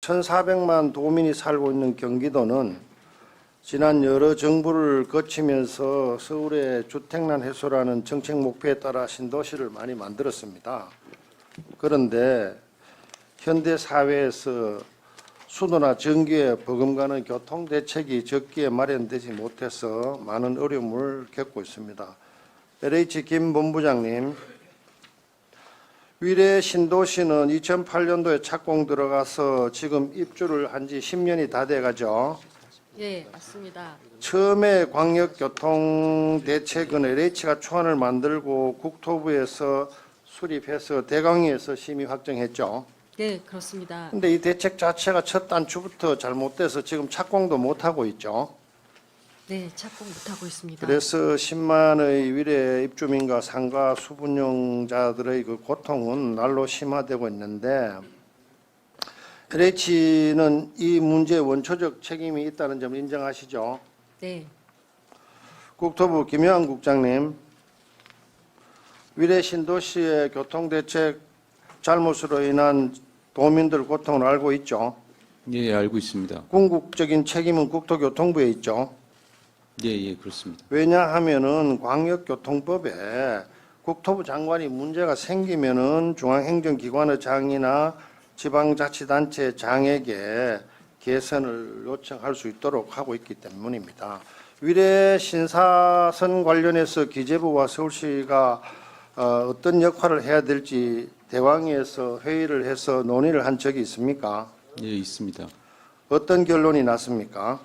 1,400만 도민이 살고 있는 경기도는 지난 여러 정부를 거치면서 서울의 주택난 해소라는 정책 목표에 따라 신도시를 많이 만들었습니다. 그런데 현대 사회에서 수도나 전기에 버금가는 교통 대책이 적기에 마련되지 못해서 많은 어려움을 겪고 있습니다. LH 김 본부장님, 위례 신도시는 2008년도에 착공 들어가서 지금 입주를 한 지 10년이 다 돼가죠. 예, 맞습니다. 처음에 광역교통대책은 LH가 초안을 만들고 국토부에서 수립해서 대강위에서 심의 확정했죠. 네, 그렇습니다. 그런데 이 대책 자체가 첫 단추부터 잘못돼서 지금 착공도 못하고 있죠. 네, 착공 못하고 있습니다. 그래서 10만의 위례 입주민과 상가 수분용자들의 그 고통은 날로 심화되고 있는데 LH는 이 문제에 원초적 책임이 있다는 점 인정하시죠? 네, 국토부 김영환 국장님, 위례 신도시의 교통대책 잘못으로 인한 도민들 고통을 알고 있죠? 예, 알고 있습니다. 궁극적인 책임은 국토교통부에 있죠? 예, 그렇습니다. 왜냐하면은 광역교통법에 국토부 장관이 문제가 생기면은 중앙행정기관의 장이나 지방자치단체 장에게 개선을 요청할 수 있도록 하고 있기 때문입니다. 위례 신사선 관련해서 기재부와 서울시가 어떤 역할을 해야 될지 대왕위에서 회의를 해서 논의를 한 적이 있습니까? 예, 있습니다. 어떤 결론이 났습니까?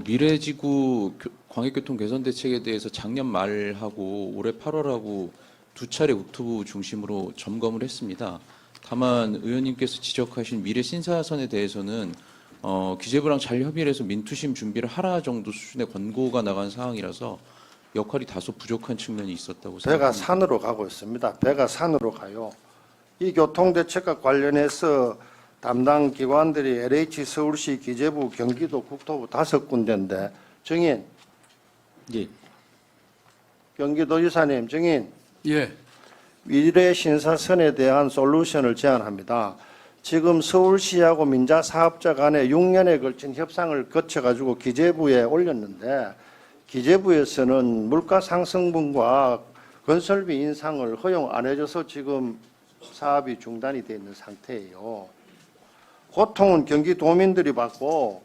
미래지구 광역교통 개선 대책에 대해서 작년 말하고 올해 8월하고 두 차례 국토부 중심으로 점검을 했습니다. 다만 의원님께서 지적하신 미래 신사선에 대해서는 기재부랑 잘 협의를 해서 민투심 준비를 하라 정도 수준의 권고가 나간 상황이라서 역할이 다소 부족한 측면이 있었다고 생각합니다. 배가 산으로 가고 있습니다. 배가 산으로 가요. 이 교통대책과 관련해서 담당 기관들이 LH, 서울시, 기재부, 경기도, 국토부 5군데인데 정인, 예, 경기도지사님, 정인, 예, 위례 신사선에 대한 솔루션을 제안합니다. 지금 서울시하고 민자사업자 간에 6년에 걸친 협상을 거쳐가지고 기재부에 올렸는데 기재부에서는 물가 상승분과 건설비 인상을 허용 안 해줘서 지금 사업이 중단이 되어 있는 상태예요. 고통은 경기도민들이 받고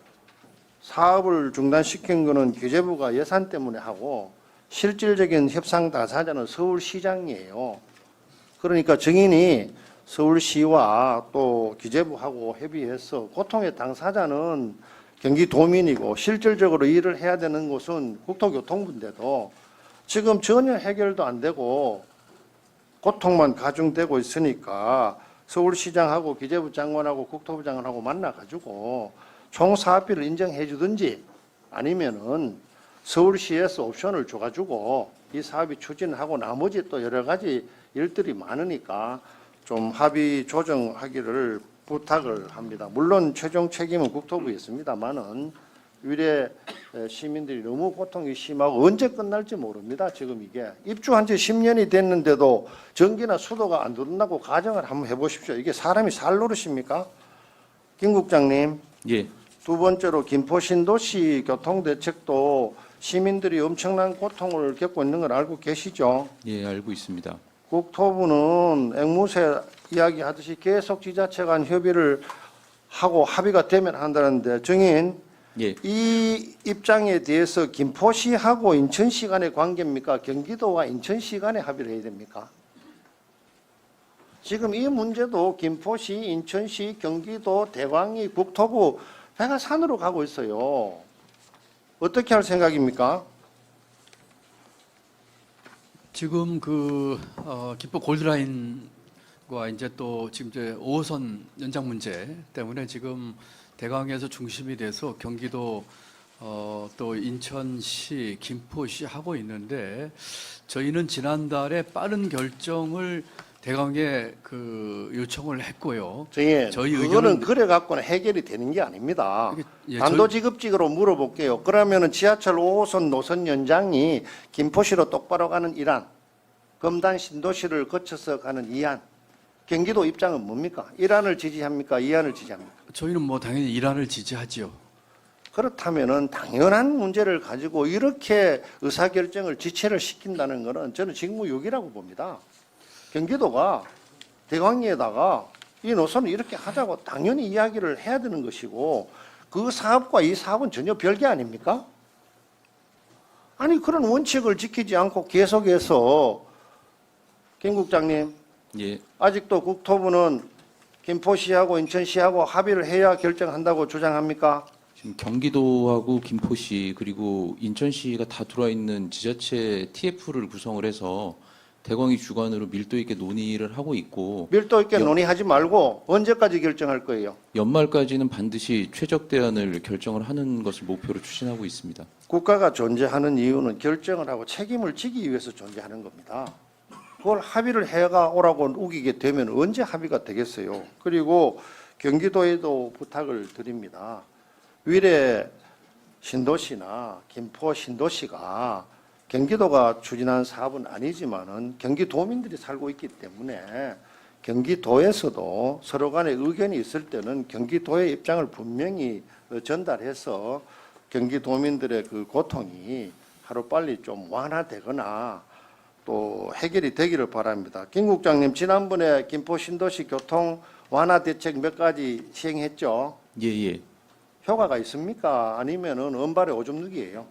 사업을 중단시킨 것은 기재부가 예산 때문에 하고 실질적인 협상 당사자는 서울시장이에요. 그러니까 정인이 서울시와 또 기재부하고 협의해서 고통의 당사자는 경기도민이고 실질적으로 일을 해야 되는 곳은 국토교통부인데도 지금 전혀 해결도 안 되고 고통만 가중되고 있으니까 서울시장하고 기재부 장관하고 국토부 장관하고 만나가지고 총 사업비를 인정해 주든지 아니면은 서울시에서 옵션을 줘가지고 이 사업이 추진하고 나머지 또 여러 가지 일들이 많으니까 좀 합의 조정하기를 부탁을 합니다. 물론 최종 책임은 국토부에 있습니다만은 위례 시민들이 너무 고통이 심하고 언제 끝날지 모릅니다. 지금 이게 입주한 지 10년이 됐는데도 전기나 수도가 안 들어온다고 가정을 한번 해보십시오. 이게 사람이 살 노릇입니까? 김 국장님. 예, 두 번째로 김포 신도시 교통대책도 시민들이 엄청난 고통을 겪고 있는 걸 알고 계시죠? 예, 알고 있습니다. 국토부는 앵무새 이야기하듯이 계속 지자체 간 협의를 하고 합의가 되면 한다는데 정인, 예, 이 입장에 대해서 김포시하고 인천시 간의 관계입니까? 경기도와 인천시 간의 합의를 해야 됩니까? 지금 이 문제도 김포시, 인천시, 경기도, 대광이, 국토부 배가 산으로 가고 있어요. 어떻게 할 생각입니까? 지금 김포 골드라인과 이제 또 지금 이제 5호선 연장 문제 때문에 지금 대강에서 중심이 돼서 경기도 또 인천시, 김포시 하고 있는데 저희는 지난달에 빠른 결정을 대강에 요청을 했고요. 저희 그거는 그래 갖고는 해결이 되는 게 아닙니다. 예, 단도직입적으로 물어볼게요. 그러면은 지하철 5호선 노선 연장이 김포시로 똑바로 가는 일환, 검단 신도시를 거쳐서 가는 이안, 경기도 입장은 뭡니까? 1안을 지지합니까? 2안을 지지합니까? 저희는 뭐 당연히 이란을 지지하지요. 그렇다면은 당연한 문제를 가지고 이렇게 의사결정을 지체를 시킨다는 것은 저는 직무유기라고 봅니다. 경기도가 대광리에다가 이 노선을 이렇게 하자고 당연히 이야기를 해야 되는 것이고 그 사업과 이 사업은 전혀 별개 아닙니까? 아니 그런 원칙을 지키지 않고 계속해서 김 국장님 예, 아직도 국토부는 김포시하고 인천시하고 합의를 해야 결정한다고 주장합니까? 지금 경기도하고 김포시 그리고 인천시가 다 들어와 있는 지자체 TF를 구성을 해서 대광이 주관으로 밀도 있게 논의를 하고 있고 밀도 있게 논의하지 말고 언제까지 결정할 거예요? 연말까지는 반드시 최적 대안을 결정을 하는 것을 목표로 추진하고 있습니다. 국가가 존재하는 이유는 결정을 하고 책임을 지기 위해서 존재하는 겁니다. 그걸 합의를 해가 오라고 우기게 되면 언제 합의가 되겠어요? 그리고 경기도에도 부탁을 드립니다. 위례 신도시나 김포 신도시가 경기도가 추진한 사업은 아니지만은 경기도민들이 살고 있기 때문에 경기도에서도 서로 간에 의견이 있을 때는 경기도의 입장을 분명히 전달해서 경기도민들의 그 고통이 하루빨리 좀 완화되거나 또 해결이 되기를 바랍니다. 김 국장님, 지난번에 김포 신도시 교통 완화 대책 몇 가지 시행했죠? 예, 예. 효과가 있습니까? 아니면은 은발의 오줌 누기예요?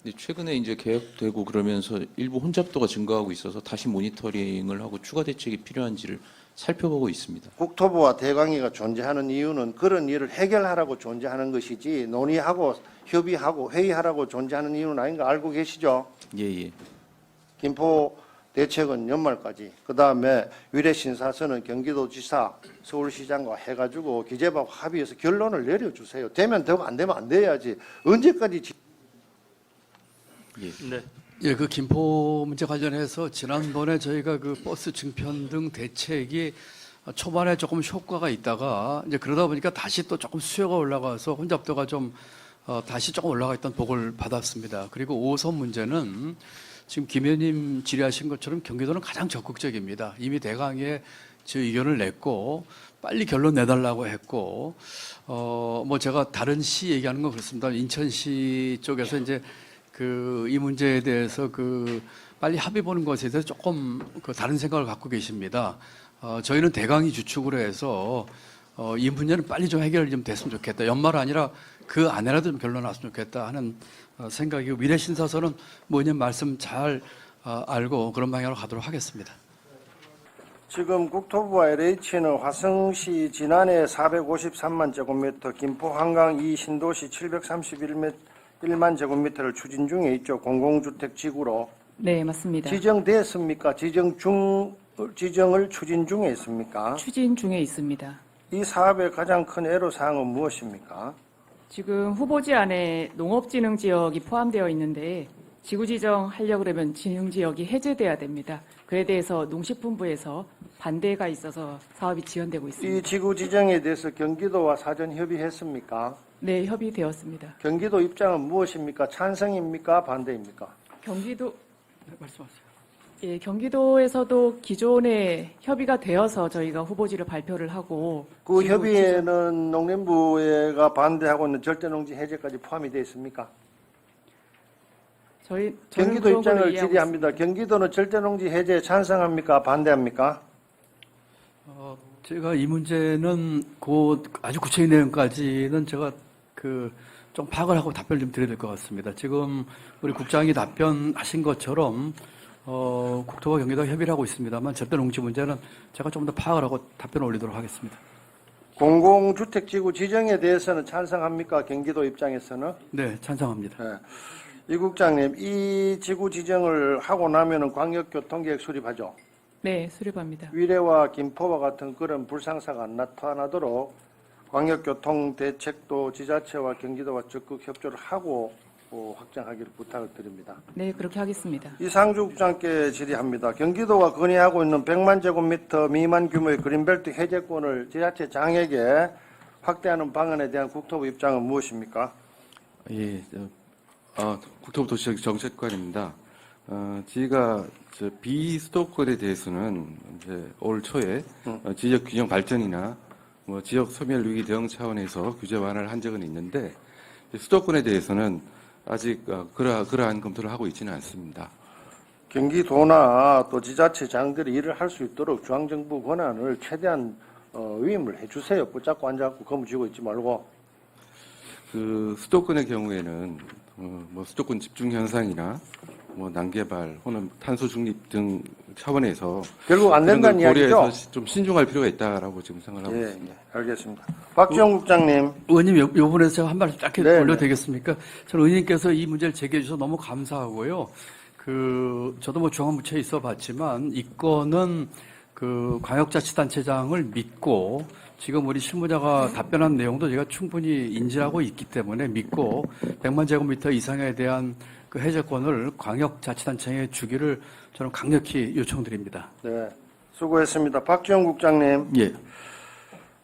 근데 최근에 이제 개혁되고 그러면서 일부 혼잡도가 증가하고 있어서 다시 모니터링을 하고 추가 대책이 필요한지를 살펴보고 있습니다. 국토부와 대광위가 존재하는 이유는 그런 일을 해결하라고 존재하는 것이지 논의하고 협의하고 회의하라고 존재하는 이유는 아닌 거 알고 계시죠? 예, 예. 김포 대책은 연말까지, 그 다음에 위례 신사선은 경기도지사, 서울시장과 해가지고 기재부와 합의해서 결론을 내려주세요. 되면 되고 안 되면 안 돼야지. 언제까지 예. 네. 예, 그 김포 문제 관련해서 지난번에 저희가 그 버스 증편 등 대책이 초반에 조금 효과가 있다가 이제 그러다 보니까 다시 또 조금 수요가 올라가서 혼잡도가 좀 다시 조금 올라가 있던 보고를 받았습니다. 그리고 5호선 문제는 지금 김 의원님 질의하신 것처럼 경기도는 가장 적극적입니다. 이미 대강에 저 의견을 냈고 빨리 결론 내달라고 했고 뭐 제가 다른 시 얘기하는 건 그렇습니다. 인천시 쪽에서 이제 그 이 문제에 대해서 그 빨리 합의 보는 것에 대해서 조금 그 다른 생각을 갖고 계십니다. 저희는 대강이 주축으로 해서 이 문제는 빨리 좀 해결이 좀 됐으면 좋겠다. 연말 아니라 그 안에라도 좀 결론 났으면 좋겠다 하는 생각이고 미래 신사선은 뭐 의원님 말씀 잘 알고 그런 방향으로 가도록 하겠습니다. 지금 국토부와 LH는 화성시 진안에 453만 제곱미터, 김포 한강 2 신도시 731만 제곱미터를 추진 중에 있죠. 공공주택 지구로. 네, 맞습니다. 지정됐습니까? 지정을 추진 중에 있습니까? 추진 중에 있습니다. 이 사업의 가장 큰 애로사항은 무엇입니까? 지금 후보지 안에 농업진흥지역이 포함되어 있는데 지구 지정하려고 그러면 진흥지역이 해제돼야 됩니다. 그에 대해서 농식품부에서 반대가 있어서 사업이 지연되고 있습니다. 이 지구 지정에 대해서 경기도와 사전 협의했습니까? 네, 협의되었습니다. 경기도 입장은 무엇입니까? 찬성입니까? 반대입니까? 경기도 말씀하세요. 예, 경기도에서도 기존에 협의가 되어서 저희가 후보지를 발표를 하고 그 지구 협의에는 농림부가 반대하고 있는 절대농지 해제까지 포함이 되어 있습니까? 저는 경기도 그런 입장을 걸로 이해하고 질의합니다. 경기도는 절대농지 해제에 찬성합니까? 반대합니까? 제가 이 문제는 곧 아주 구체적인 내용까지는 제가 그 좀 파악을 하고 답변을 좀 드려야 될 것 같습니다. 지금 우리 국장이 답변하신 것처럼 국토부와 경기도가 협의를 하고 있습니다만 절대농지 문제는 제가 좀 더 파악을 하고 답변을 올리도록 하겠습니다. 공공주택지구 지정에 대해서는 찬성합니까? 경기도 입장에서는? 네, 찬성합니다. 네. 이 국장님, 이 지구 지정을 하고 나면은 광역교통계획 수립하죠. 네, 수립합니다. 위례와 김포와 같은 그런 불상사가 안 나타나도록 광역교통 대책도 지자체와 경기도와 적극 협조를 하고 확장하기를 부탁을 드립니다. 네, 그렇게 하겠습니다. 이상주 국장께 질의합니다. 경기도가 건의하고 있는 100만 제곱미터 미만 규모의 그린벨트 해제권을 지자체 장에게 확대하는 방안에 대한 국토부 입장은 무엇입니까? 예, 국토부 도시정책관입니다. 저희가 비수도권에 대해서는 이제 올 초에 지역 균형 발전이나 뭐 지역 소멸 위기 대응 차원에서 규제 완화를 한 적은 있는데 수도권에 대해서는 아직 그러한 검토를 하고 있지는 않습니다. 경기도나 또 지자체장들이 일을 할 수 있도록 중앙정부 권한을 최대한 위임을 해주세요. 붙잡고 앉아갖고 거무쥐고 있지 말고. 그 수도권의 경우에는 뭐 수도권 집중 현상이나 뭐 난개발 혹은 탄소 중립 등 차원에서 결국 안 그런 된다는 걸 고려해서 이야기죠? 좀 신중할 필요가 있다라고 지금 생각을 하고 예, 있습니다. 예, 알겠습니다. 박지원 국장님. 의원님, 요 부분에서 제가 한 말씀 짧게 네, 올려도 네. 되겠습니까? 저는 의원님께서 이 문제를 제기해 주셔서 너무 감사하고요. 저도 뭐 중앙부처에 있어 봤지만, 이 건은 광역자치단체장을 믿고, 지금 우리 실무자가 답변한 내용도 제가 충분히 인지하고 있기 때문에 믿고, 100만 제곱미터 이상에 대한 그 해제권을 광역자치단체에 주기를 저는 강력히 요청드립니다. 네, 수고했습니다. 박지원 국장님. 예.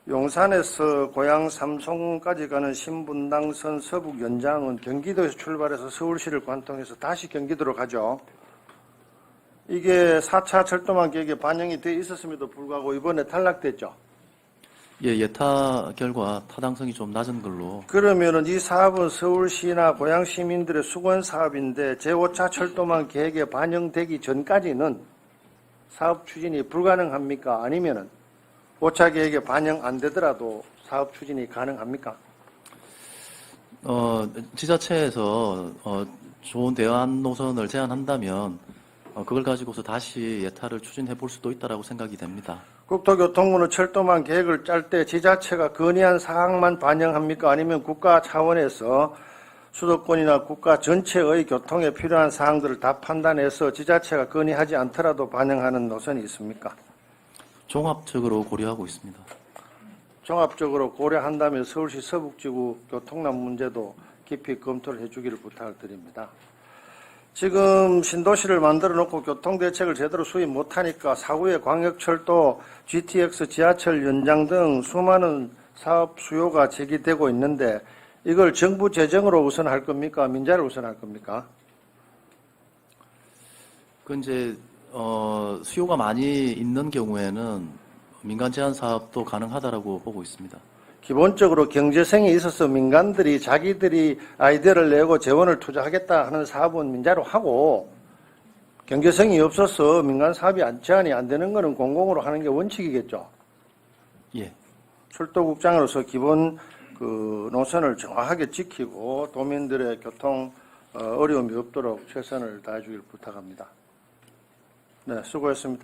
용산에서 고향 삼송까지 가는 신분당선 서북 연장은 경기도에서 출발해서 서울시를 관통해서 다시 경기도로 가죠. 이게 4차 철도망 계획에 반영이 돼 있었음에도 불구하고 이번에 탈락됐죠. 예, 예타 결과 타당성이 좀 낮은 걸로. 그러면은 이 사업은 서울시나 고향 시민들의 수건 사업인데 제5차 철도망 계획에 반영되기 전까지는 사업 추진이 불가능합니까? 아니면은 5차 계획에 반영 안 되더라도 사업 추진이 가능합니까? 지자체에서 좋은 대안 노선을 제안한다면 그걸 가지고서 다시 예타를 추진해 볼 수도 있다라고 생각이 됩니다. 국토교통부는 철도망 계획을 짤 때 지자체가 건의한 사항만 반영합니까? 아니면 국가 차원에서 수도권이나 국가 전체의 교통에 필요한 사항들을 다 판단해서 지자체가 건의하지 않더라도 반영하는 노선이 있습니까? 종합적으로 고려하고 있습니다. 종합적으로 고려한다면 서울시 서북지구 교통난 문제도 깊이 검토를 해주기를 부탁을 드립니다. 지금 신도시를 만들어 놓고 교통대책을 제대로 수립 못하니까 사후에 광역철도, GTX, 지하철 연장 등 수많은 사업 수요가 제기되고 있는데 이걸 정부 재정으로 우선할 겁니까? 민자를 우선할 겁니까? 이제 수요가 많이 있는 경우에는 민간 제한 사업도 가능하다라고 보고 있습니다. 기본적으로 경제성이 있어서 민간들이 자기들이 아이디어를 내고 재원을 투자하겠다 하는 사업은 민자로 하고 경제성이 없어서 민간 사업이 제한이 안 되는 것은 공공으로 하는 게 원칙이겠죠. 예. 철도국장으로서 기본 노선을 정확하게 지키고 도민들의 교통 어려움이 없도록 최선을 다해주길 부탁합니다. 네, 수고했습니다.